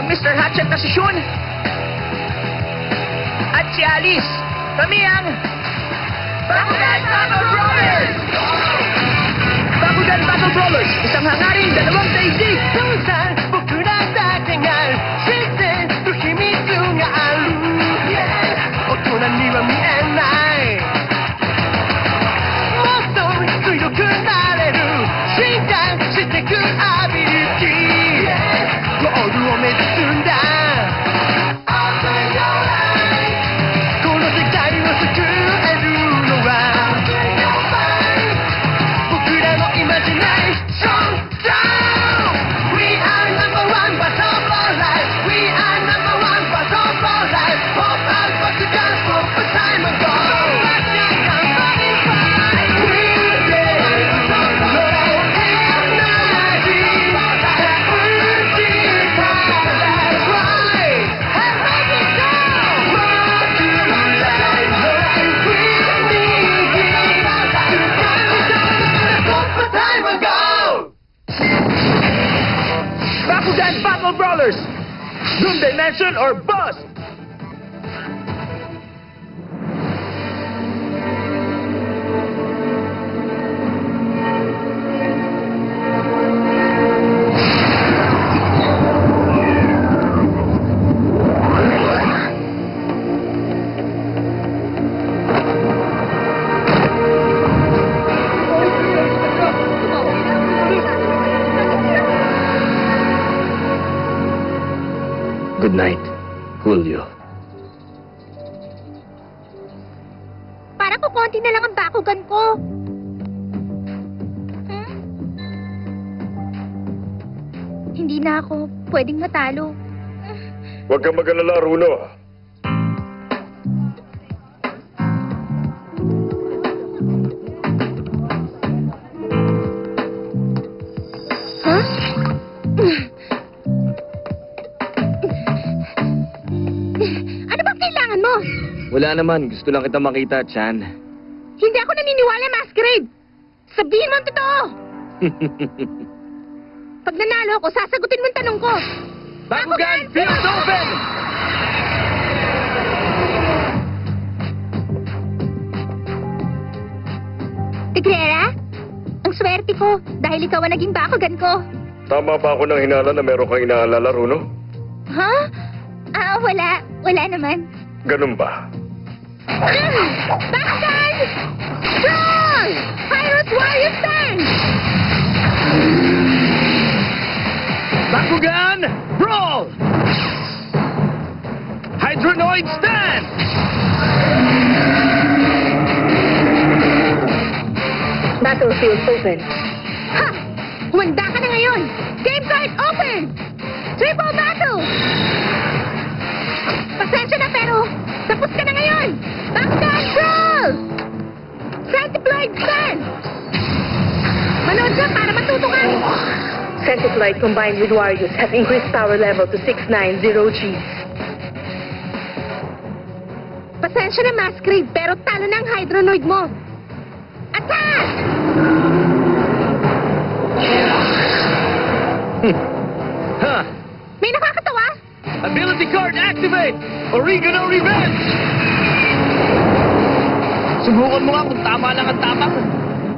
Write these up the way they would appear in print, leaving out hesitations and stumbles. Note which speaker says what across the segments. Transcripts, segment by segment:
Speaker 1: ang Mr. Hatchet na si Shun. At si Alice. Kami ang... Bakugan Battle Brawlers! Bakugan Battle Brawlers, isang hangaring dalawang daigdig. Bakugan Battle Brawlers! Doom Dimension or Bust! Good night, Julio.
Speaker 2: Parang kukunti na lang ang bakugan ko. Hindi na ako pwedeng matalo.
Speaker 3: Huwag kang mag-alala, Runo.
Speaker 4: Wala naman. Gusto lang kita makita, Chan.
Speaker 2: Hindi ako naniniwala, Masquerade! Sabihin mo ang totoo! Pag nanalo ako, sasagutin mo ang tanong ko!
Speaker 4: Bakugan Field Open!
Speaker 2: Tigrera? Ang swerte ko dahil ikaw ang naging bakugan ko.
Speaker 3: Tama ba ako ng hinala na meron kang inaalala, Runo?
Speaker 2: Ha? Wala. Wala naman.
Speaker 3: Ganun ba?
Speaker 2: Bakugan! Brawl! Pirates Warrior Stand!
Speaker 4: Bakugan Brawl! Hydronoid Stand!
Speaker 5: Battlefield open.
Speaker 2: Ha! Humanda ka na ngayon! Game card open! Triple battle! Pasensya na pero tapos ka na ngayon! Bakugan Brawl! Centipoid Stand! Manood ka para matuto ka!
Speaker 5: Centipoid combined with Warriors have increased power level to 690 Gs.
Speaker 2: Pasensya na, Masquerade, pero talo na ang Hydronoid mo. Attack!
Speaker 4: Ha!
Speaker 2: May nakakatawa?
Speaker 4: Ability card activate! Oregano Revenge! Subukan mo nga kung tama lang ang tapak.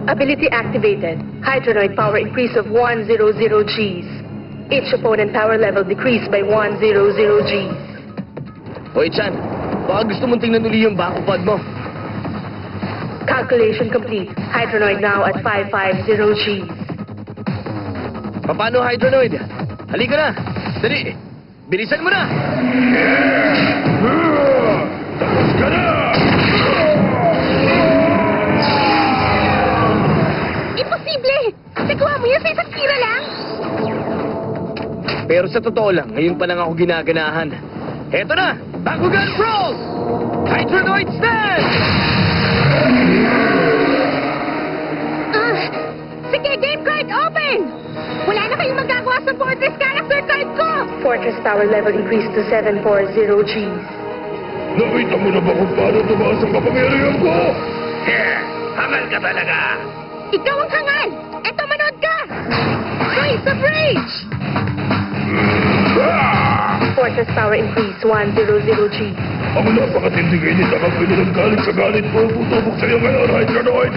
Speaker 5: Ability activated. Hydronoid power increase of 100 Gs. Each opponent power level decreased by 100 Gs.
Speaker 4: Hoy, Chan. Baka gusto mong tingnan uli yung bakupad mo.
Speaker 5: Calculation complete. Hydronoid now at 550 Gs.
Speaker 4: Paano, Hydronoid? Halika na. Dali. Bilisan mo na.
Speaker 3: Tapos ka na!
Speaker 2: Imposible! Nagawa mo yun sa isang tira lang?
Speaker 4: Pero sa totoo lang, ngayon pa lang ako ginaganahan. Heto na! Bakugan Brawl! Hydronoid Stand!
Speaker 2: Sige, game card open! Wala na kayong magagawa sa Fortress character card ko!
Speaker 5: Fortress power level increased to 740 Gs.
Speaker 3: Nakita mo na ba kung paano tumaas ang kapangyarihan ko?
Speaker 1: Hangal ka talaga!
Speaker 2: Ikaw ang hangal! Eto, manood ka! Face of Rage!
Speaker 5: Fortress power increase 100 G.
Speaker 3: Ang napakatindig init ang pinagagalit sa galit ko. Tutubok sa'yo ngayon, Hydronoid!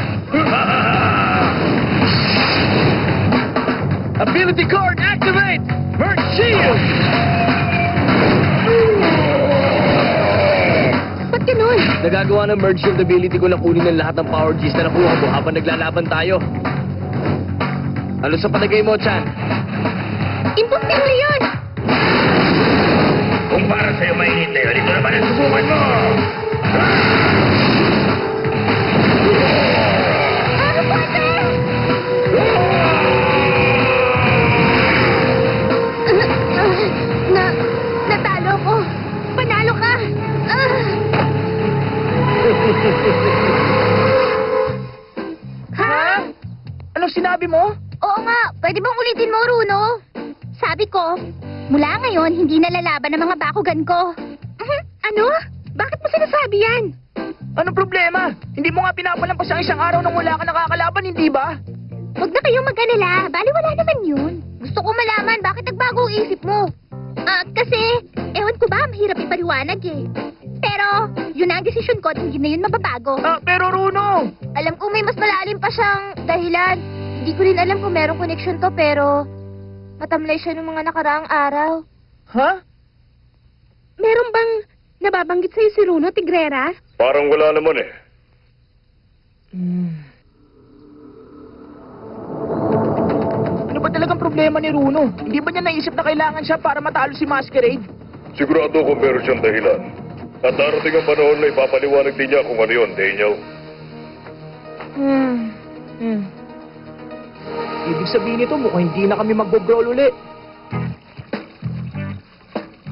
Speaker 4: Ability card activate! Merge shield!
Speaker 2: Ba't ganun?
Speaker 4: Nagagawa ng merge shield ability ko na kunin ng lahat ng power Gs na nakuha mo habang naglalaban tayo. Ano sa palagay mo, Chan?
Speaker 2: Imposible yun!
Speaker 3: Kung para sa'yo mainit na yun, ito naman ang subukan mo!
Speaker 2: Ano ba ito? Natalo ko. Panalo ka.
Speaker 1: Ha? Anong sinabi mo?
Speaker 2: Oo nga, pwede bang ulitin mo, Runo? Sabi ko, mula ngayon, hindi nalalaban ang mga bakugan ko. Ano? Bakit mo sinasabi yan?
Speaker 1: Anong problema? Hindi mo nga pinapalampas ang isang araw nang wala ka nakakalaban, hindi ba?
Speaker 2: Huwag na kayong mag-alala. Bali, wala naman yun. Gusto ko malaman bakit nagbago ang isip mo. Kasi, ewan ko ba, mahirap ipaliwanag eh. Pero, yun ang desisyon ko at hindi na yun mababago.
Speaker 1: Pero Runo!
Speaker 2: Alam ko may mas malalim pa siyang dahilan. Hindi ko rin alam kung merong connection to, pero matamlay siya ng mga nakaraang araw.
Speaker 1: Ha?
Speaker 2: Meron bang nababanggit sa'yo si Runo, Tigrera?
Speaker 3: Parang wala naman eh.
Speaker 1: Ano ba talagang problema ni Runo? Hindi ba niya naisip na kailangan siya para matalo si Masquerade?
Speaker 3: Sigurado kung meron siyang dahilan. At darating ang panahon na ipapaliwanag din niya kung ano yun, Daniel.
Speaker 1: Ibig sabihin nito, mukhang hindi na kami magbo-brawl uli.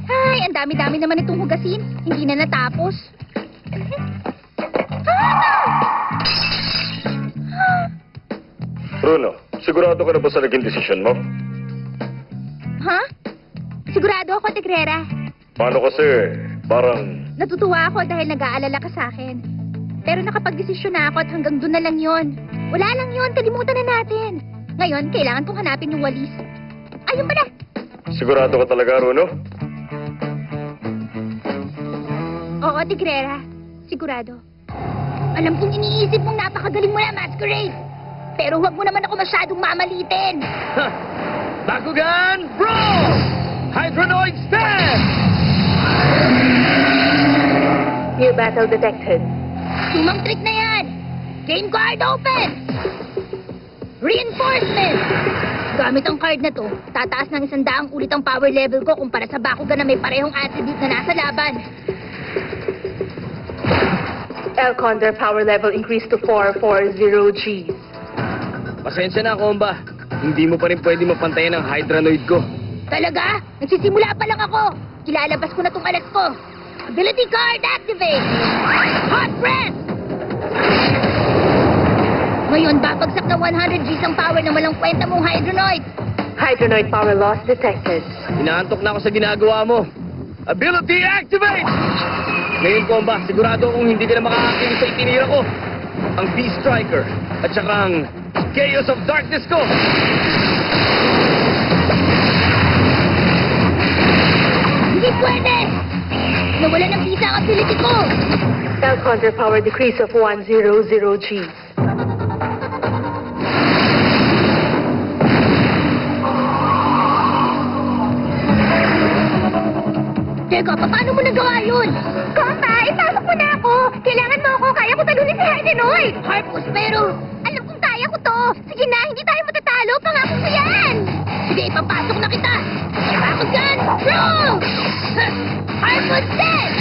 Speaker 2: Ay, ang dami-dami naman itong hugasin. Hindi na natapos.
Speaker 3: Bruno, sigurado ka na ba sa naging desisyon mo?
Speaker 2: Ha? Sigurado ako, Tigrera.
Speaker 3: Paano kasi, parang...
Speaker 2: Natutuwa ako dahil nag-aalala ka sa akin. Pero nakapag-desisyon na ako at hanggang doon na lang yon. Wala lang yon, kalimutan na natin. Ngayon, kailangan kong hanapin yung walis. Ayun pala.
Speaker 3: Sigurado ka talaga, Bruno?
Speaker 2: Oo, Tigrera. Sigurado. Alam kong iniisip mong napakagaling mo na, Masquerade. Pero huwag mo naman ako masyadong mamalitin.
Speaker 4: Bakugan, Brawl! Hydronoid stand!
Speaker 5: New battle detected.
Speaker 2: Sumang trick na yan. Game card open. Reinforcement. Gamit ang card na to, tataas ng 100 ulit ang power level ko kumpara sa Bakugan na may parehong attribute na nasa laban.
Speaker 5: Elcon, their power level increased to 440 Gs.
Speaker 4: Pasensya na, Komba. Hindi mo pa rin pwede mapantayan ang Hydronoid ko.
Speaker 2: Talaga? Nagsisimula pa lang ako. Kilalabas ko na tong alas ko. Ability card activate. Hot breath. Ngayon, babagsak na 100 Gs ang power na walang kwenta mong Hydronoid.
Speaker 5: Hydronoid power loss detected.
Speaker 4: Inaantok na ako sa ginagawa mo. Ability activate! Ngayon, Komba, sigurado akong hindi ka na makakakilos sa itinira ko. Ang B-Striker at saka ang Chaos of Darkness ko.
Speaker 2: Hindi pwede! Nawala ng visa ang ability ko.
Speaker 5: Elcon, their power decrease of 100 Gs.
Speaker 2: Teka, paano mo nagawa yun? Kompa, ipasok mo na ako. Kailangan mo ako. Kaya ko talunin si Hydronoid. Harpus, pero alam kong kaya ko to. Sige na, hindi tayo matatalo. Pangako ko yan. Sige, ipapasok na kita. Bakugan, roll! Harpus dead!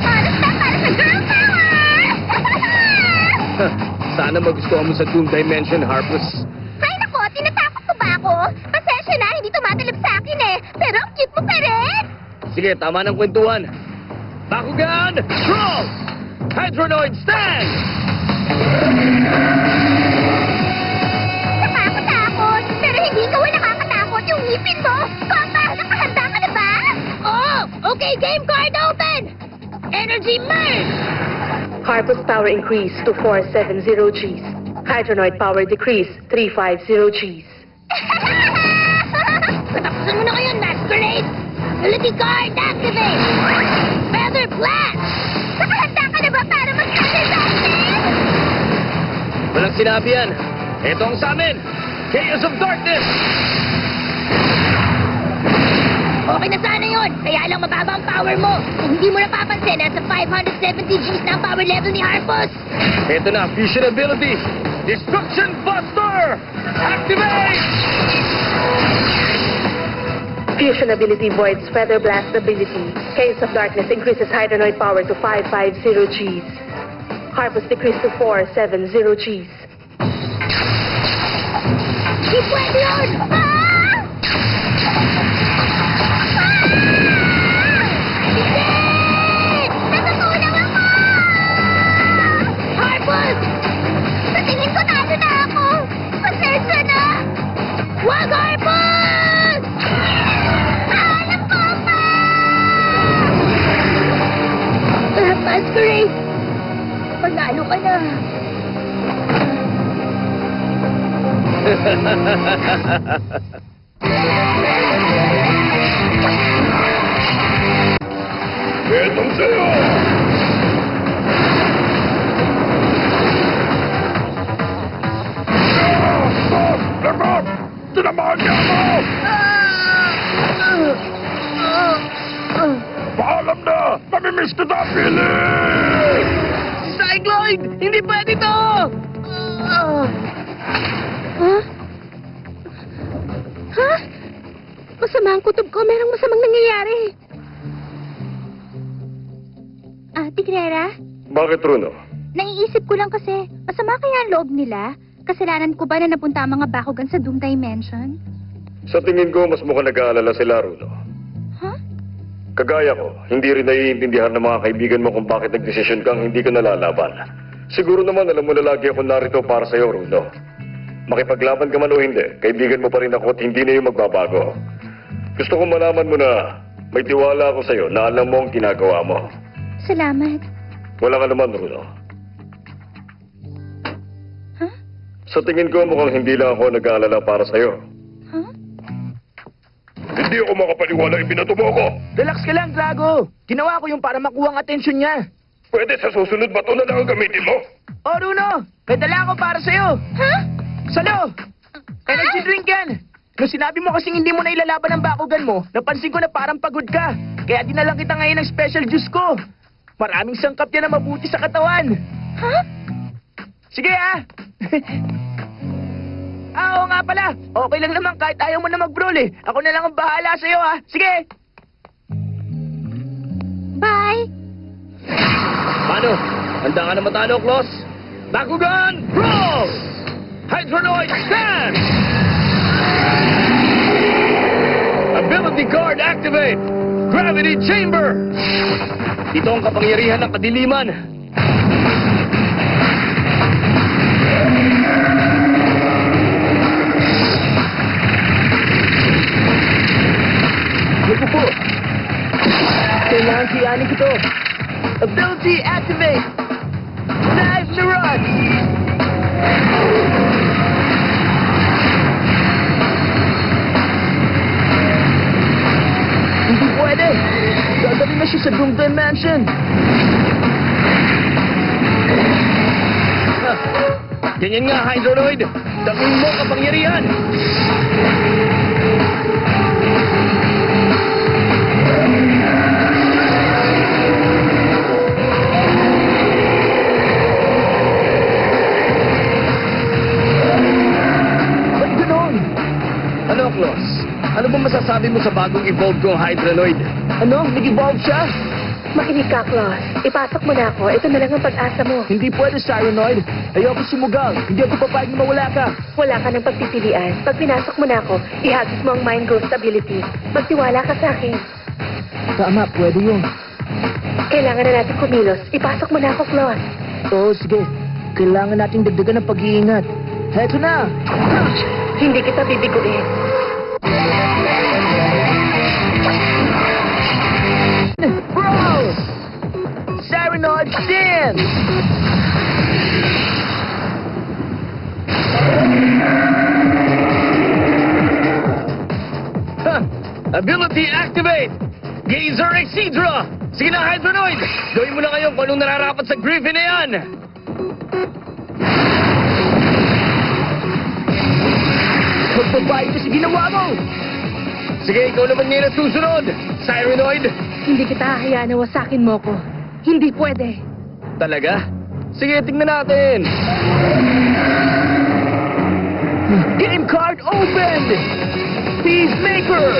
Speaker 2: Para sa girl power!
Speaker 4: Sana magustuhan mo sa Doom Dimension, Harpus.
Speaker 2: Ay, nako, tinatakot mo ba ako? Pasensya na, hindi tumatalab sa akin eh. Pero ang cute mo pa rin.
Speaker 4: Sige, tama ng kwentuhan. Bakugan, roll! Hydronoid stand!
Speaker 2: Nakakatakot, pero hindi ka wala nakakatakot yung ngipin mo. Kompa, nakahanda ka na ba? Oo! Okay, game card open! Energy merge!
Speaker 5: Harpus power increase to 470 Gs. Hydronoid power decrease 350 Gs.
Speaker 2: Katapusan mo na ngayon, Masquerade! Ability card activate! Feather blast! Nakahanda ka na ba para mag-feather sa akin?
Speaker 4: Walang sinabi yan. Ito ang sa amin. Chaos of Darkness!
Speaker 2: Okay na sana yun. Kaya lang mababa ang power mo. Kung hindi mo napapansin, nasa 570 Gs na ang power level ni Harpus.
Speaker 4: Ito na, fusion ability. Destruction Buster! Activate!
Speaker 5: Fusion ability voids Feather Blast ability. Chaos of Darkness increases Hydronoid power to 550 Gs. Harpus decreased to 470 Gs.
Speaker 2: Di pwede yun! Ah! Hindi! Natutulang ako! Harpus! Sa tingin ko nalo na ako! Pasensya na! Wag, Harpus! Alam ko pa! Masquerade! Panalo ka na!
Speaker 3: Etong sa'yo! Lagot! Tinamaan niya ako! Paalam na! Namimiss kita, Billy!
Speaker 4: Cycloid! Hindi pwede to!
Speaker 2: Huh? Ha? Masama ang kutob ko. Merong masamang nangyayari. Tigrera?
Speaker 3: Bakit, Runo?
Speaker 2: Naiisip ko lang kasi, masama kaya ang loob nila? Kasalanan ko ba na napunta ang mga bakugan sa Doom Dimension?
Speaker 3: Sa tingin ko, mas mukhang nag-aalala sila, Runo.
Speaker 2: Huh?
Speaker 3: Kagaya ko, hindi rin naiintindihan ng mga kaibigan mo kung bakit nagdesisyon kang hindi ka nalalaban. Siguro naman alam mo na lagi ako narito para sa'yo, Runo. Makipaglaban ka man o hindi, kaibigan mo pa rin ako at hindi na yung magbabago. Gusto ko malaman mo na may tiwala ako sa'yo na alam mo ang ginagawa mo.
Speaker 2: Salamat.
Speaker 3: Wala ka naman, Runo.
Speaker 2: Huh?
Speaker 3: Sa tingin ko, mukhang hindi lang ako nag-aalala para sa'yo.
Speaker 2: Huh?
Speaker 3: Hindi ako makapaniwala ibinato mo ako.
Speaker 1: Relax ka lang, Drago. Ginawa ko yung para makuha ang atensyon niya.
Speaker 3: Pwede sa susunod ba ito na lang ang gamitin mo?
Speaker 1: Oh, Runo! May dala ako para sa'yo.
Speaker 2: Huh?
Speaker 1: Salo! Energy drink yan! Nung sinabi mo kasing hindi mo na ilalaban ang bakugan mo, napansin ko na parang pagod ka. Kaya dinalang kita ngayon ng special juice ko. Maraming sangkap yan na mabuti sa katawan.
Speaker 2: Huh?
Speaker 1: Sige ah! Oo nga pala. Okay lang naman kahit ayaw mo na mag-brawl eh. Ako na lang ang bahala sa'yo ah. Sige!
Speaker 2: Bye!
Speaker 4: Paano? Handa ka na matalo, Claus? Bakugan, roll! Hydronoid, stand! Ability card activate! Gravity chamber! Ito ang kapangyarihan ng kadiliman.
Speaker 1: Naku po. Kailangan siyanin ko to. Ability activate! Dive to run! Hindi pwede. Dadalhin na siya sa Doom Dimension.
Speaker 4: Ganyan nga, Hydronoid. Dangin mo ang kapangyarihan.
Speaker 1: Ba't ganon?
Speaker 4: Ano, Claus? Ano ba masasabi mo sa bagong evolved kong Hydronoid?
Speaker 1: Ano? Nag-evolve siya?
Speaker 5: Makinig ka, Claus. Ipasok mo na ako. Ito na lang ang pag-asa mo.
Speaker 1: Hindi pwede, Cyranoid. Ayoko sumugal. Hindi ako papayag na mawala ka.
Speaker 5: Wala ka ng pagpipilian. Pag pinasok mo na ako, ihagis mo ang mind growth ability. Magtiwala ka sa akin.
Speaker 1: Tama, pwede yun.
Speaker 5: Kailangan na natin kumilos. Ipasok mo na ako, Claus.
Speaker 1: Oo, sige. Kailangan nating dagdagan ng pag-iingat. Heto na!
Speaker 5: Hindi kita bibiguin.
Speaker 1: Bro! Cyranoid dance!
Speaker 4: Huh. Ability activate! Gazer Exedra! Sige na, Hydronoid! Gawin mo na ngayon kung anong nararapat sa Griffin na yan!
Speaker 1: Magbabayo ka sa ginawa mo!
Speaker 4: Sige, ikaw naman ngayon ang susunod! Cyranoid!
Speaker 5: Hindi kita hahayaan na wasakin mo ko. Hindi pwede.
Speaker 4: Talaga? Sige, tingnan natin!
Speaker 1: Game card opened! Peacemaker!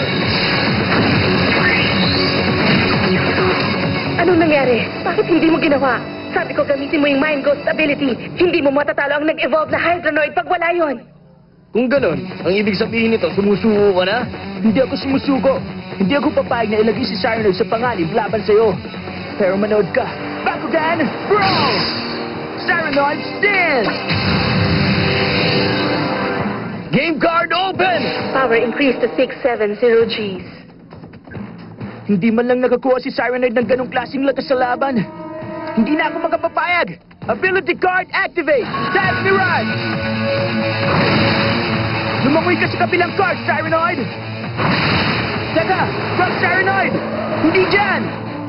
Speaker 5: Anong nangyari? Bakit hindi mo ginawa? Sabi ko gamitin mo yung Mind Ghost ability. Hindi mo matatalo ang nag-evolve na Hydronoid pag wala yon.
Speaker 4: Kung ganon, ang ibig sabihin nito, sumusuko ka na?
Speaker 1: Hindi ako sumusuko. Hindi ako papayag na ilagay si Cyranoid sa panganib laban sa'yo. Pero manood ka. Bakugan, Brawl! Cyranoid stands!
Speaker 4: Game card open!
Speaker 5: Power increased to 670 Gs.
Speaker 1: Hindi man lang nakakuha si Cyranoid ng ganong klaseng lakas sa laban. Hindi na ako magkapapayag. Ability card activate! Tag Mirage! Lumakoy ka sa kabilang card, Cyranoid! Teka! From Cyranoid! Hindi dyan!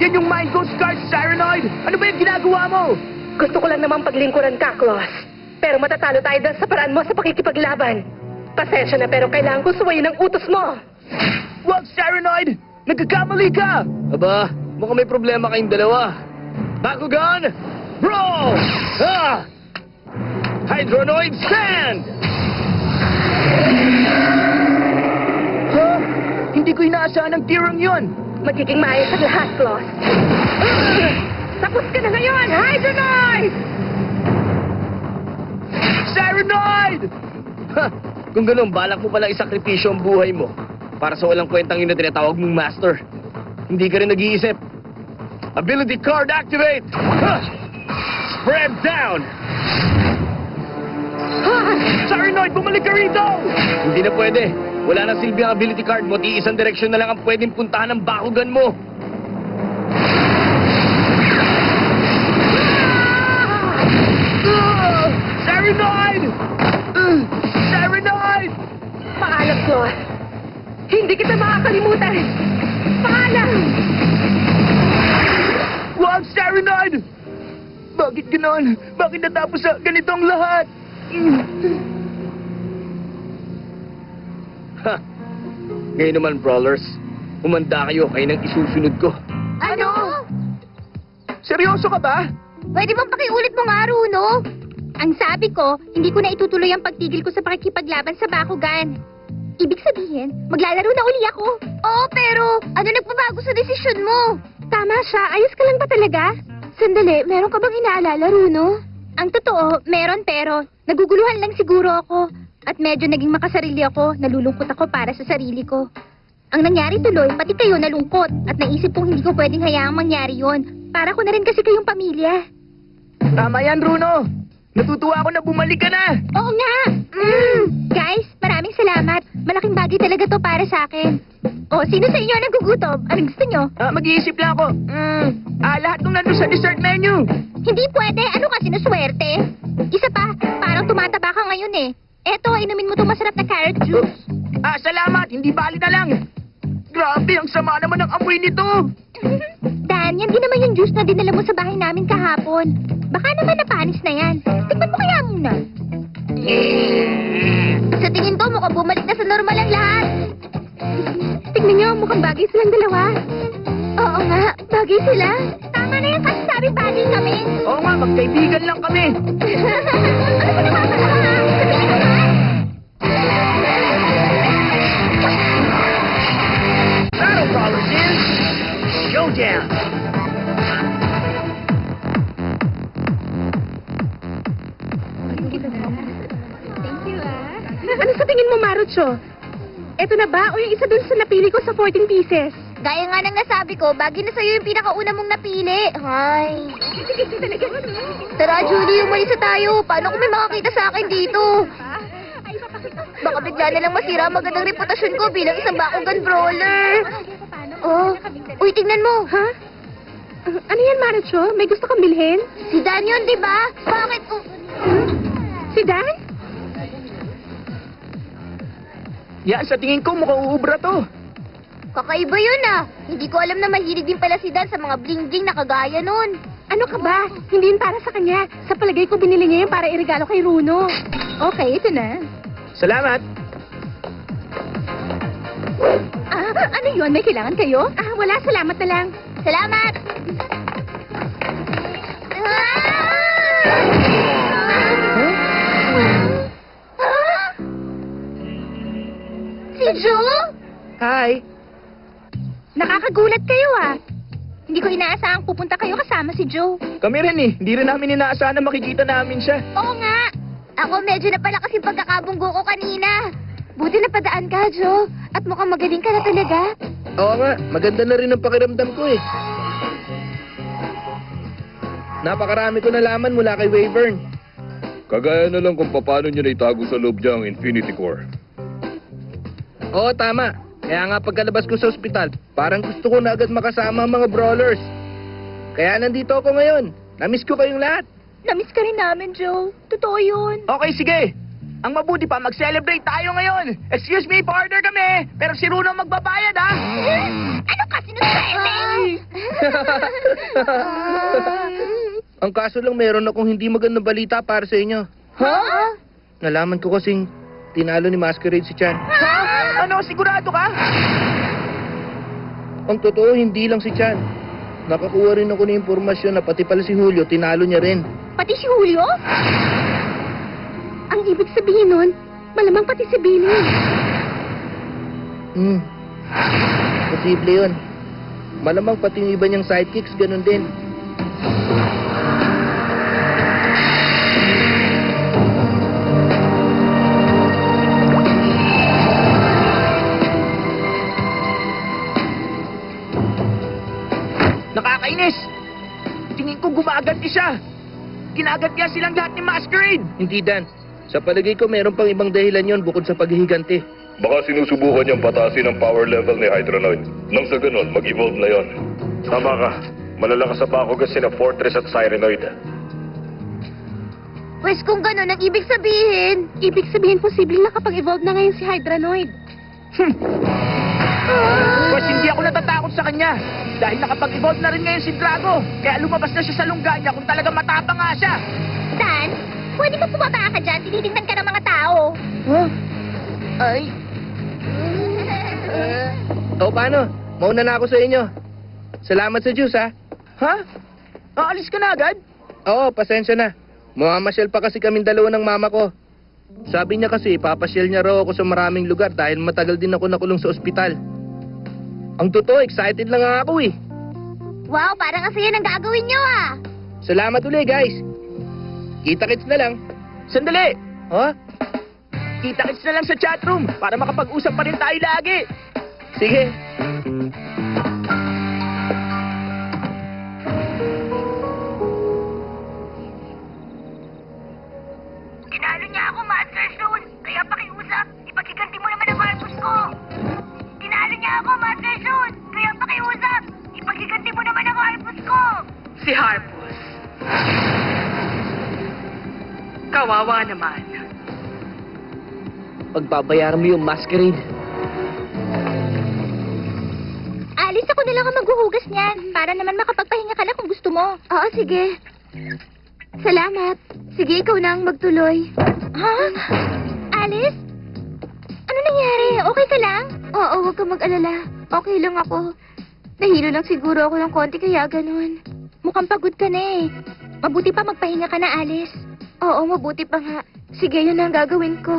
Speaker 1: Yan yung Mind Ghost card, Cyranoid! Ano ba yung ginagawa mo?
Speaker 5: Gusto ko lang naman paglingkuran ka, Claus. Pero matatalo tayo dahil sa paraan mo sa pakikipaglaban. Pasensya na pero kailangan ko suwayin ang utos mo.
Speaker 1: Wag, Cyranoid! Nagkakamali ka!
Speaker 4: Aba, mukhang may problema kayong dalawa. Bakugan, Brawl! Ah! Hydronoid stand!
Speaker 1: Huh? Hindi ko inaasahan ang tirang yun!
Speaker 5: Magiging maayos ang lahat, Claus. Tapos ka na ngayon, Hydronoid!
Speaker 1: Cyranoid!
Speaker 4: Ha! Kung ganun, balak mo palang isakripisyo ang buhay mo para sa walang kwentang yun na tinatawag mong master. Hindi ka rin nag-iisip. Ability card activate! Ha! Spread down!
Speaker 1: Cyranoid, bumalik ka rito!
Speaker 4: Hindi na pwede. Wala na silbi ang ability card mo. Di isang direksyon na lang ang pwedeng puntahan ng Bakugan mo.
Speaker 1: Cyranoid! Cyranoid!
Speaker 5: Paalam, Claus. Hindi kita makakalimutan. Paalam!
Speaker 1: Wag, Cyranoid! Bakit ganon? Bakit natapos sa ganitong lahat?
Speaker 4: Ha! Ngayon naman, brawlers, umanda kayo nang isusunod ko.
Speaker 2: Ano?
Speaker 1: Seryoso ka ba?
Speaker 2: Pwede bang pakiulit mo nga, Runo? Ang sabi ko, hindi ko na itutuloy ang pagtigil ko sa pakikipaglaban sa Bakugan. Ibig sabihin, maglalaro na uli ako. Oo, pero ano nagbabago sa desisyon mo? Tama siya, ayos ka lang ba talaga? Sandali, meron ka bang inaalala, Runo? Ang totoo, meron pero naguguluhan lang siguro ako. At medyo naging makasarili ako, nalulungkot ako para sa sarili ko. Ang nangyari tuloy, pati kayo nalungkot at naisip kong hindi ko pwedeng hayaang mangyari yon. Para ko na rin kasi kayong pamilya.
Speaker 1: Tama yan, Bruno. Natutuwa ako na bumalik ka na.
Speaker 2: Oo nga! Guys, maraming salamat. Malaking bagay talaga to para sa akin. O, sino sa inyo ang nagugutom? Anong gusto nyo?
Speaker 1: Mag-iisip lang ako. Lahat nung nandun sa dessert menu.
Speaker 2: Hindi pwede. Ano kasi na swerte? Isa pa, parang tumataba ka ngayon eh. Eto, inumin mo itong masarap na carrot juice.
Speaker 1: Salamat. Hindi bali na lang. Grabe, ang sama naman ng amoy nito.
Speaker 2: Dan, yan din naman yung juice na dinala mo sa bahay namin kahapon. Baka naman napanis na yan. Tikman mo kaya muna. Sa tingin ko, mukhang bumalik na sa normal ang lahat. Tignan nyo, mukhang bagay silang dalawa. Oo nga, bagay sila. Tama na yan kasi sabi bagay kami.
Speaker 1: Oo nga, magkaibigan lang kami.
Speaker 2: Ano ba naman pala? Sabihin mo na.
Speaker 1: Battle Brawlers is Showdown.
Speaker 5: Ano sa tingin mo, Marucho? Eto na ba o yung isa dun sa napili ko sa 14 pieces?
Speaker 2: Gaya nga ng nasabi ko, bagay na sa'yo yung pinakauna mong napili. Hay. Tara, Julie, umalis na tayo. Paano kung may makakita sa akin dito? Baka bigla na lang masira ang magandang reputasyon ko bilang isang Bakugan brawler. Oh, uy, tingnan mo.
Speaker 5: Ha? Ano yan, Marucho? May gusto kang bilhin?
Speaker 2: Si Dan yun, di ba? Bakit?
Speaker 5: Si Dan?
Speaker 1: Yan, sa tingin ko mukhang uubra to.
Speaker 2: Kakaiba yun ah. Hindi ko alam na mahilig din pala si Dan sa mga bling-bling na kagaya nun.
Speaker 5: Ano ka ba? Hindi yun para sa kanya. Sa palagay ko binili niya yun para iregalo kay Runo. Okay, ito na.
Speaker 1: Salamat.
Speaker 5: Ano yun? May kailangan kayo? Wala. Salamat na lang.
Speaker 2: Salamat! Si Joe?
Speaker 1: Hi.
Speaker 5: Nakakagulat kayo Hindi ko inaasahang pupunta kayo kasama si Joe.
Speaker 1: Kami rin eh. Hindi rin namin inaasahan na makikita namin siya.
Speaker 2: Oo nga. Ako medyo napala kasi pagkakabunggo ko kanina. Buti napadaan ka, Joe. At mukhang magaling ka na talaga.
Speaker 4: Oo nga, maganda na rin ang pakiramdam ko eh. Napakarami ko nalaman mula kay Wavern.
Speaker 3: Kagaya na lang kung paano niya naitago sa loob niya ang Infinity Core.
Speaker 4: Oo, tama. Kaya nga pagkalabas ko sa ospital, parang gusto ko na agad makasama ang mga brawlers. Kaya nandito ako ngayon. Namiss ko kayong lahat.
Speaker 5: Namiss ka rin namin, Joe. Totoo yun.
Speaker 1: Okay, sige. Ang mabuti pa, mag-celebrate tayo ngayon. Excuse me, pa-order kami. Pero si Runo ang magbabayad, ha?
Speaker 2: Ano ka sinusabi?
Speaker 4: Ang kaso lang meron akong hindi magandang balita para sa inyo.
Speaker 1: Ha?
Speaker 4: Nalaman ko kasing tinalo ni Masquerade si Chan.
Speaker 1: Ano, sigurado ka?
Speaker 4: Ang totoo, hindi lang si Chan. Nakakuha rin ako ng impormasyon na pati pala si Julio, tinalo niya rin.
Speaker 5: Pati si Julio? Ang ibig sabihin nun, malamang pati si Billy.
Speaker 4: Posible yun. Malamang pati yung iba niyang sidekicks, ganun din.
Speaker 1: Nakakainis. Tingin ko gumaganti siya. Ginagantihan silang lahat ni Masquerade.
Speaker 4: Hindi, Dan. Sa palagay ko, meron pang ibang dahilan yon bukod sa paghihiganti.
Speaker 3: Baka sinusubukan niyang patasin ang power level ni Hydronoid. Nang sa ganun, mag-evolve na yon. Tama ka. Malalakas sa Bakugan sina Fortress at Cyranoid.
Speaker 2: Pwes kung gano'n ang ibig sabihin.
Speaker 5: Ibig sabihin, posibleng nakapag-evolve na ngayon si Hydronoid.
Speaker 1: Pwes hindi ako natatakot sa kanya. Dahil nakapag-evolve na rin ngayon si Drago. Kaya lumabas na siya sa lungga niya kung talaga matapang nga siya.
Speaker 2: Dan, pwede ba bumaba ka dyan? Tinitingnan ka ng mga tao.
Speaker 1: Huh? Ay.
Speaker 4: O paano? Mauna na ako sa inyo. Salamat sa Diyos, ha?
Speaker 1: Ha? Aalis ka na agad?
Speaker 4: Oo, pasensya na. Mamamasyal pa kasi kaming dalawa ng mama ko. Sabi niya kasi, papasyal niya raw ako sa maraming lugar dahil matagal din ako nakulong sa ospital. Ang totoo, excited lang nga ako eh.
Speaker 2: Wow, parang ang saya ng gagawin nyo
Speaker 4: Salamat ulit, guys. Kita-kits na lang.
Speaker 1: Sandali.
Speaker 4: Ha?
Speaker 1: Kita-kits na lang sa chatroom para makapag-usap pa rin tayo lagi.
Speaker 4: Sige.
Speaker 2: Tinalo niya ako, Master Zone. Kaya pakiusap, ipagkiganti mo naman ang Harpus ko. Tinalo niya ako, Master Zone. Kaya pakiusap, ipagkiganti mo naman ang Harpus ko.
Speaker 6: Si Harpus. Kawawa naman.
Speaker 4: Pagbabayaran mo yung Masquerade.
Speaker 2: Alis ako na lang ang maghuhugas niyan. Para naman makapagpahinga ka na kung gusto mo. Oo, sige. Salamat. Sige, ikaw na ang magtuloy. Ha? Alice? Ano nangyari? Okay ka lang? Oo, huwag kang mag-alala. Okay lang ako. Nahilo lang siguro ako ng konti kaya ganun. Mukhang pagod ka na eh. Mabuti pa magpahinga ka na, Alice. Oo, mabuti pa nga. Sige, yun ang gagawin ko.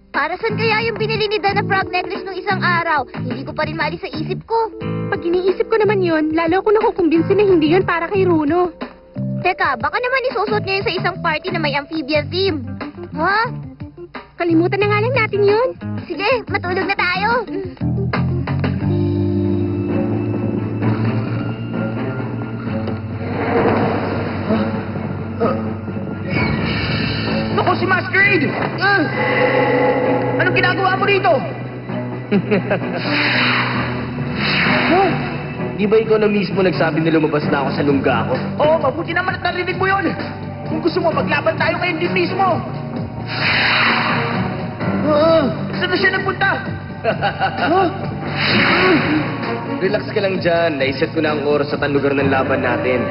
Speaker 2: Para saan kaya yung binili ni Dan na frog necklace nung isang araw? Hindi ko pa rin maalis sa isip ko.
Speaker 5: Pag iniisip ko naman yun, lalo ako nakukumbinsin na hindi yun para kay Runo.
Speaker 2: Teka, baka naman isusot niya yun sa isang party na may amphibian theme. Ha?
Speaker 5: Kalimutan na nga lang natin yun.
Speaker 2: Sige, matulog na tayo.
Speaker 1: Naku, si Masquerade! Anong ginagawa mo rito?
Speaker 4: Di ba ikaw na mismo nagsabi na lumabas na ako sa lungga ko?
Speaker 1: Oo, mabuti naman at narinig mo yun. Kung gusto mo, maglaban tayo ngayon din mismo. Saan na siya nagpunta? Huh?
Speaker 4: Relax ka lang dyan. Naiset ko na ang oras at ang lugar ng laban natin.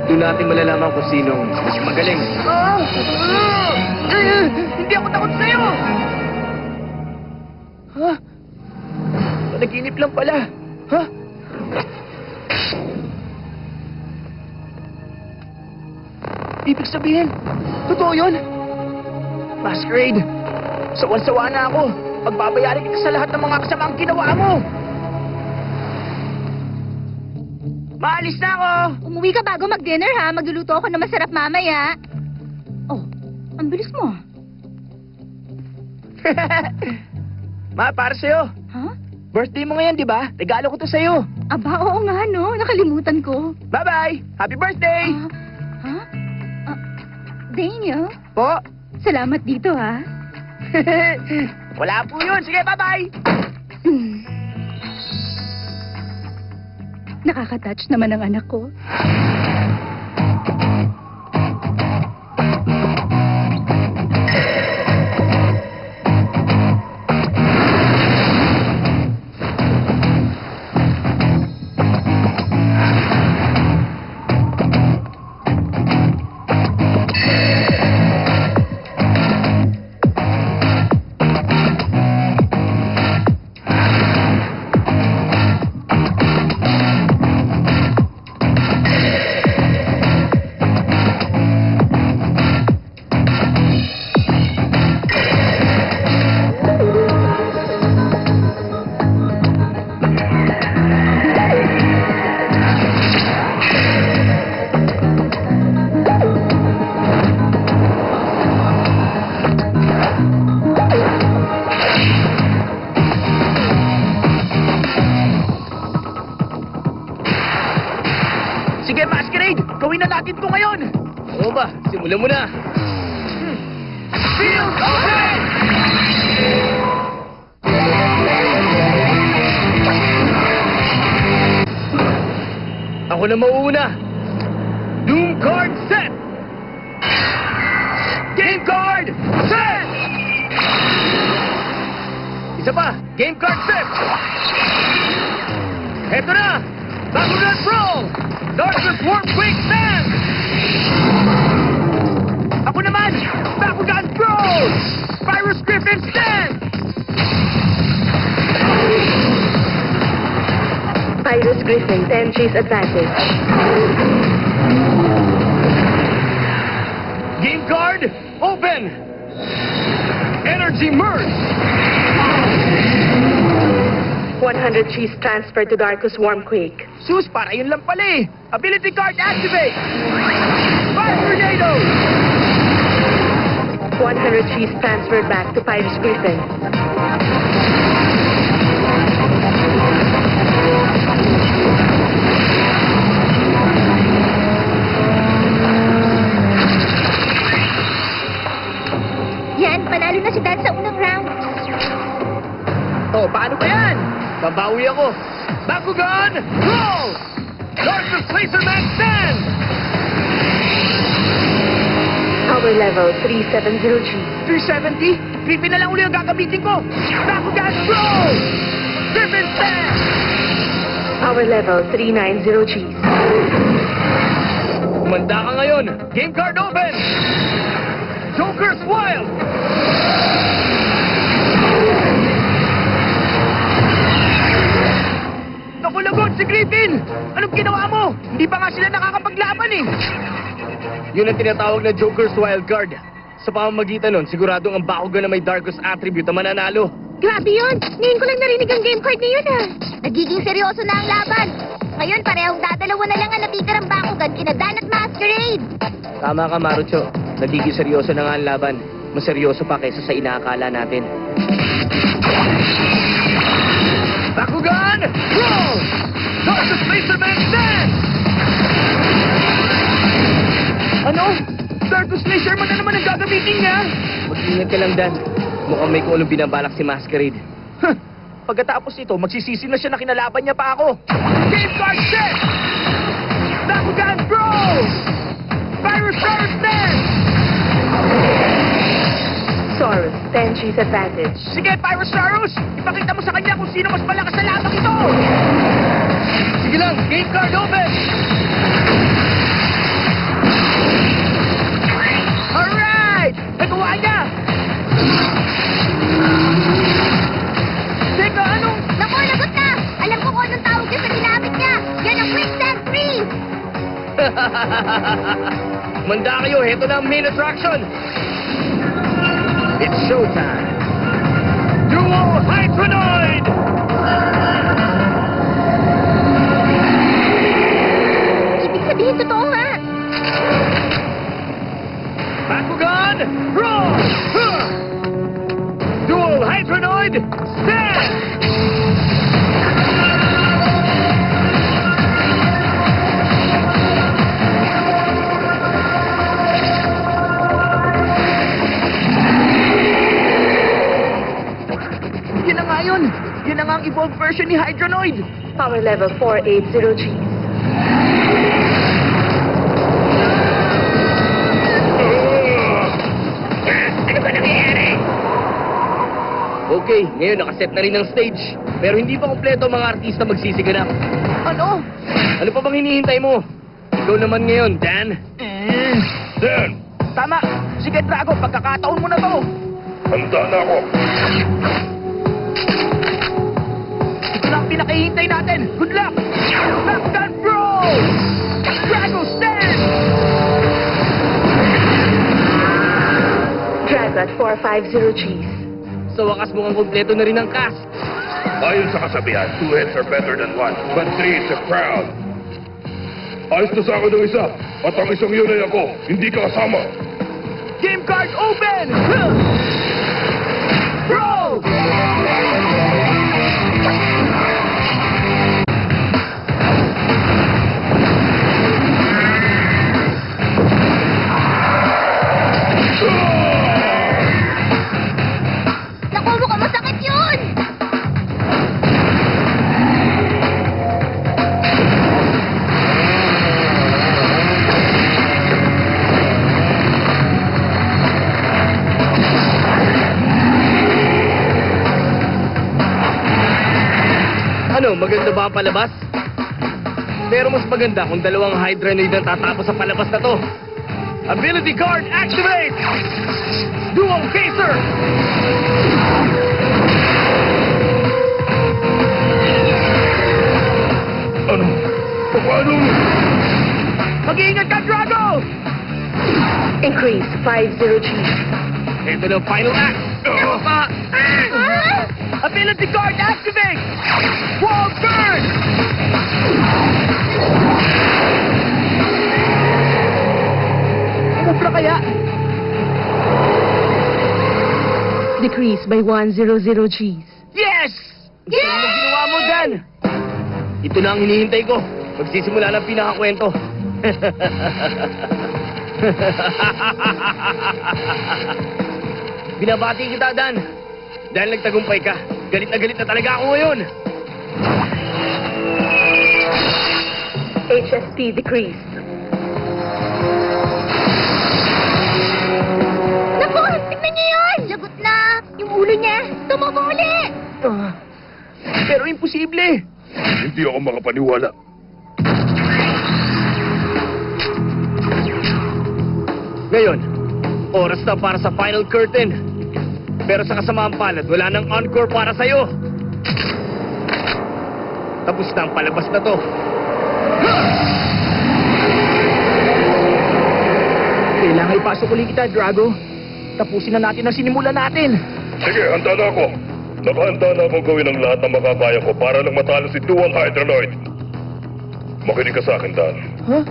Speaker 4: Doon natin malalaman kung sinong mas magaling.
Speaker 1: Hindi ako takot sa'yo! Ha? Panaginip lang pala. Ha? Ibig sabihin, totoo yun? Masquerade, sawan-sawa na ako. Pagbabayarin kita sa lahat ng mga kasamaang ginawa mo. Maalis na ako!
Speaker 2: Umuwi ka bago mag-dinner ha. Magluluto ako ng masarap mamaya. Oh, ang bilis mo.
Speaker 1: Ma, para sa'yo.
Speaker 2: Ha?
Speaker 1: Birthday mo ngayon, di ba? Regalo ko to sa'yo.
Speaker 2: Aba, oo nga no. Nakalimutan ko.
Speaker 1: Bye-bye! Happy birthday!
Speaker 2: Ha? Daniel,
Speaker 1: Po?
Speaker 2: salamat dito ha.
Speaker 1: Wala po yun. Sige, bye-bye!
Speaker 2: Nakaka-touch naman ang anak ko.
Speaker 1: Sige, Masquerade! Gawin na natin to ngayon!
Speaker 4: Oo ba? Simulan mo na.
Speaker 1: Field open!
Speaker 4: Ako na mauuna. Doom card set!
Speaker 1: Game card! Set!
Speaker 4: Isa pa. Game card set! Eto na! Bakugan Pro! Darkness Warp Quick Stand!
Speaker 1: Ako naman! Bakugan Pro! Virus Griffin Stand!
Speaker 5: Pyrus Griffin, 10 G's advantage.
Speaker 4: Game card, open! Energy merge!
Speaker 5: 100 G's transferred to Darkus Wormquake.
Speaker 1: Sus, para yun lang pala eh! Ability card activate! Fire Tornado!
Speaker 5: 100 G's transferred back to Pyrus Griffin.
Speaker 2: Yan, panalo na si Dad sa unang round.
Speaker 1: Oh, paano ba yan?
Speaker 4: Babawi ako. Bakugan, roll! Darkness Laser Max Stand!
Speaker 5: Power level 370 G.
Speaker 1: 370? Griffin na lang uli ang gagamitin ko! Bakugan Pro! Griffin Stand!
Speaker 5: Power level 390 G.
Speaker 4: Kumanda ka ngayon. Game card open! Joker's Wild!
Speaker 1: Naku, lagot si Griffin! Anong ginawa mo? Hindi pa nga sila nakakapaglaban eh!
Speaker 4: Yun ang tinatawag na Joker's Wild Card. Sa pamamagitan nun, siguradong ang Bakugan na may Darkus attribute ang mananalo.
Speaker 2: Grabe yun! Ngayon ko lang narinig ang game card na yun ah. Nagiging seryoso na ang laban. Ngayon parehong dadalawa na lang ang natitirang Bakugan kina Dan at Masquerade.
Speaker 4: Tama ka, Marucho. Nagiging seryoso na nga ang laban. Mas seryoso pa kaysa sa inaakala natin.
Speaker 1: Bakugan! Roll! Darkest Laserman Stand! Ano? Darkest Laserman na naman ang gagamitin niya?
Speaker 4: Mag-ingat ka lang, Dan. Mukhang may kung anong binabalak si Masquerade.
Speaker 1: Huh. Pagkatapos nito, magsisisi na siya na kinalaban niya pa ako. Game card set! Bakugan Pro! Virus Power Stand!
Speaker 5: Pyrosaurus, 10 G's advantage.
Speaker 1: Sige, Pyrosaurus! Ipakita mo sa kanya kung sino mas malakas sa lamang ito!
Speaker 4: Sige lang, game card open!
Speaker 1: Alright! Nagawa niya! Teka, anong...
Speaker 2: Naku, lagot na! Alam ko kung anong tawag niya sa ginamit niya! Yan ang Quicksand Freeze!
Speaker 4: Manda kayo, heto na ang main attraction!
Speaker 1: It's showtime!
Speaker 4: Duo Hydronoid!
Speaker 2: Ibig sabihin, totoo nga!
Speaker 4: Bakugan, draw! Huh! Dual Hydronoid, stand!
Speaker 1: Yun na nga yun! Yun na nga ang evolved version ni Hydronoid!
Speaker 5: Power level 480 G's.
Speaker 1: Ano ba nangyayari?
Speaker 4: Okay, ngayon nakaset na rin ang stage. Pero hindi pa kompleto ang mga artista magsisiganap.
Speaker 1: Ano?
Speaker 4: Ano pa bang hinihintay mo? Ikaw naman ngayon, Dan.
Speaker 3: Dan,
Speaker 1: Tama! Sige, Drago, pagkakataon mo na to!
Speaker 3: handa na ako.
Speaker 1: Ito na ang pinakahihintay natin! Good luck! Bakugan Bros! Drago, stand!
Speaker 5: Dragot, 450 G's.
Speaker 4: Sa wakas mukhang kompleto na rin ang cast.
Speaker 3: Ayon sa kasabihan, 2 heads are better than 1, but 3 is a crowd. Ayos na sa akin ng isa, at ang isang yun ay ako, hindi ka kasama.
Speaker 1: Game card open! Huh! Bro!
Speaker 2: Naku, mukhang masakit yun!
Speaker 4: Ano, maganda ba ang palabas? Pero mas maganda kung dalawang Hydronoid ang tatapos sa palabas na to. Ability card activate! Dual Phaser!
Speaker 3: Ano? Paano?
Speaker 1: Mag-iingat ka, Drago!
Speaker 5: Increase, 50 G's.
Speaker 4: Ito na ang final act.
Speaker 2: Ah!
Speaker 1: Ability card activate! Wall burn! Mubra kaya?
Speaker 5: Decrease by 100 G's.
Speaker 1: Yes! Ito na ang ginawa mo, Dan!
Speaker 4: Ito na ang hinihintay ko. Magsisimula ng pinakakwento. Binabati kita, Dan. Dahil nagtagumpay ka. Galit na talaga ako ngayon.
Speaker 5: HSP decreased.
Speaker 2: Naku, tignan niyo yun! Lagot na! Yung ulo niya, tumaba uli!
Speaker 1: Pero imposible!
Speaker 3: Hindi ako makapaniwala.
Speaker 4: Ngayon, oras na para sa final curtain. Pero sa kasamaang palad, wala nang encore para sa'yo. Tapos na ang palabas na to.
Speaker 1: Kailangan ipasok ulit kita, Drago. Tapusin na natin ang sinimulan natin.
Speaker 3: Sige, handa na ako. Nakahanda na akong gawin ang lahat ng makakaya ko para lang matalo si Dual Hydronoid. Makinig ka sa akin, Dan.
Speaker 1: Huh?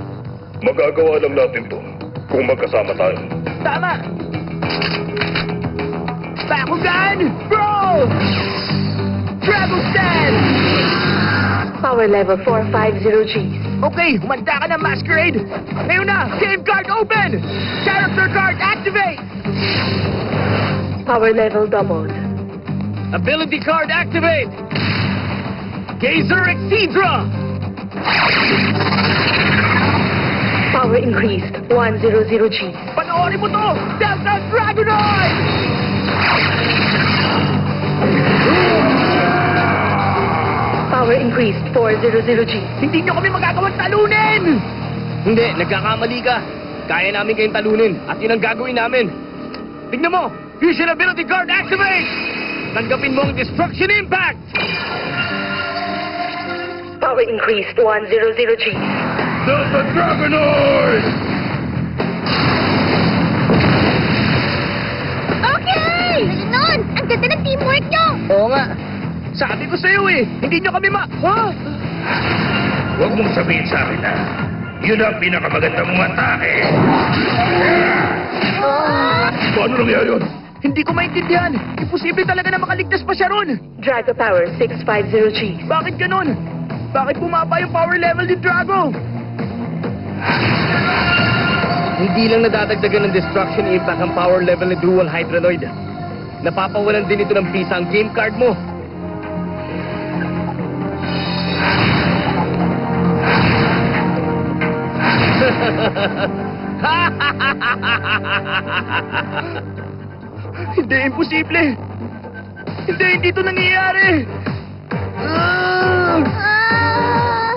Speaker 3: Magagawa lang natin to kung magkasama tayo.
Speaker 1: Tama! Bakugan! Bro! Drago stand!
Speaker 5: Power level 450 G's.
Speaker 1: Okay, humanda ka na, Masquerade! Ngayon na, game card open! Character card activate!
Speaker 5: Power level doubled.
Speaker 4: Ability card activate! Gazer Exedra!
Speaker 5: Power increased, 100 G's.
Speaker 1: Panoorin mo to! Delta Dragonoid!
Speaker 5: Power increased 400 Gs.
Speaker 1: Hindi nyo kami magagawang talunin!
Speaker 4: Hindi, nagkakamali ka. Kaya namin kayong talunin at yun ang gagawin namin. Tingnan mo! Fusion Ability Card activate! Tanggapin mo ang Destruction Impact!
Speaker 5: Power increased 100 Gs.
Speaker 3: Delta Dragonoid!
Speaker 2: Okay! Ganon! Ang ganda ng teamwork nyo!
Speaker 1: Oo nga. Sabi ko sa'yo eh, hindi nyo kami Ha?
Speaker 3: Huwag mong sabihin sa akin na yun ang pinakamaganda mong atake. Paano nangyari yun?
Speaker 1: Hindi ko maintindihan. Imposible talaga na makaligtas pa siya ron.
Speaker 5: Drago power 650 Gs.
Speaker 1: Bakit ganun? Bakit bumaba yung power level ni Drago?
Speaker 4: Hindi lang nadadagdagan ng Destruction Impact ang power level ng Dual Hydronoid. Napapawalan din ito ng bisa ang game card mo.
Speaker 1: Hindi, imposible. Hindi ito nangyayari.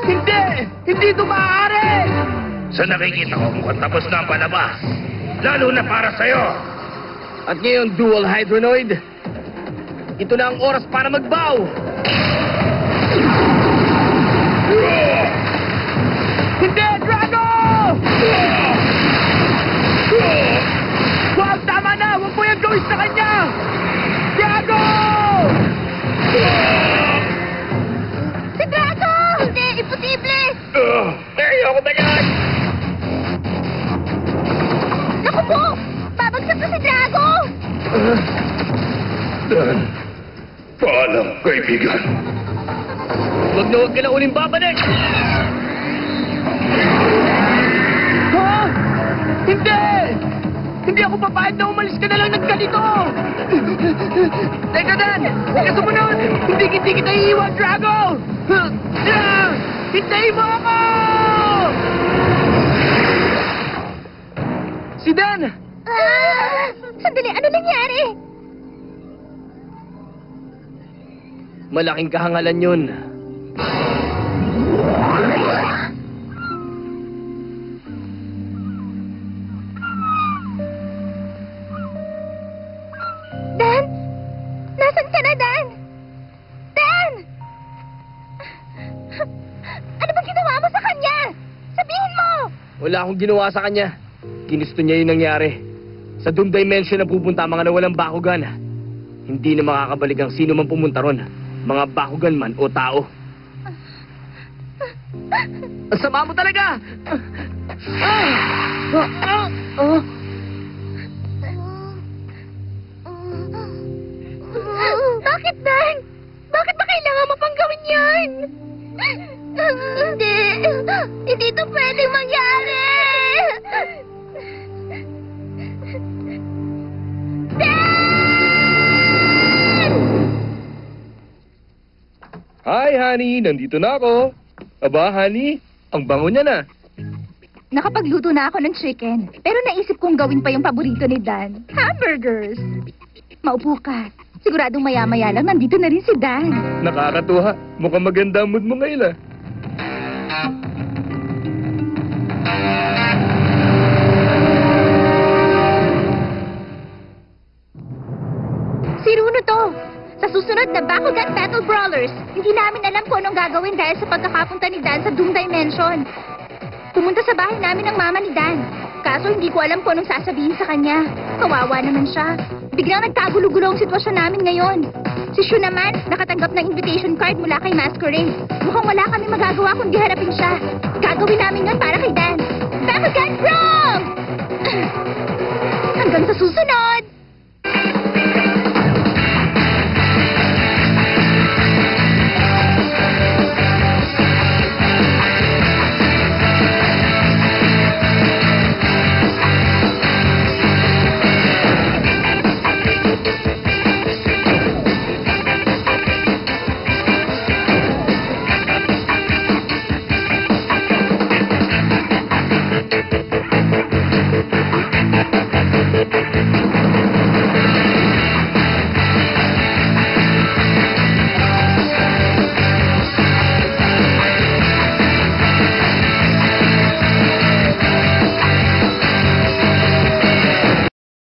Speaker 1: Hindi! Hindi ito maaari!
Speaker 3: Sa nakikita ko, mukhang tapos na ang palabas. Lalo na para sa'yo.
Speaker 4: At ngayon, Dual Hydronoid, ito na ang oras para magbaw.
Speaker 1: Hindi, Drago! Wag, tama na! Huwag mo yung gawin sa kanya! Drago!
Speaker 2: Si Drago! Hindi! Imposible!
Speaker 3: Ayoko na yan!
Speaker 2: Naku po! Babagsak na si Drago!
Speaker 3: Dan, paalam, kaibigan.
Speaker 4: Huwag ka na uling babalik.
Speaker 1: Ha? Hindi! Hindi ako papayag na umalis ka na lang ng ganito! Teka, Dan! Teka, sumunod! Hindi kita iiwan, Drago! Hintayin mo ako! Si Dan!
Speaker 2: Sandali, ano nangyari?
Speaker 4: Malaking kahangalan yun.
Speaker 2: Dan? Nasaan ka na, Dan? Dan! Ano ba ginawa mo sa kanya? Sabihin mo!
Speaker 4: Wala akong ginawa sa kanya. Ginusto niya yung nangyari. Sa Doom Dimension na pupunta ang mga nawalang Bakugan. Hindi na makakabalik ang sino man pumunta ron. Mga Bakugan man o tao.
Speaker 1: Ang sama mo talaga!
Speaker 2: Bakit, Dan? Bakit ba kailangan mo pang gawin yan? Hindi. Hindi ito pwedeng mangyari.
Speaker 4: Hi, honey. Nandito na ako. Aba, honey. Ang bango niya na.
Speaker 2: Nakapagluto na ako ng chicken. Pero naisip kong gawin pa yung paborito ni Dan. Hamburgers. Maupo ka. Siguradong maya-maya lang nandito na rin si Dan.
Speaker 4: Nakakatuwa. Mukhang maganda ang mood mo ngayon, ah.
Speaker 2: Si Runo to. Sa susunod na Bakugan Battle Brawlers, hindi namin alam kung anong gagawin dahil sa pagkakapunta ni Dan sa Doom Dimension. Pumunta sa bahay namin ang mama ni Dan. Kaso hindi ko alam kung anong sasabihin sa kanya. Kawawa naman siya. Biglang nagkagulo-gulo ang sitwasyon namin ngayon. Si Shu naman, nakatanggap ng invitation card mula kay Masquerade. Mukhang wala kami magagawa kundi harapin siya. Gagawin namin yun para kay Dan. Bakugan Brawl! Hanggang sa susunod!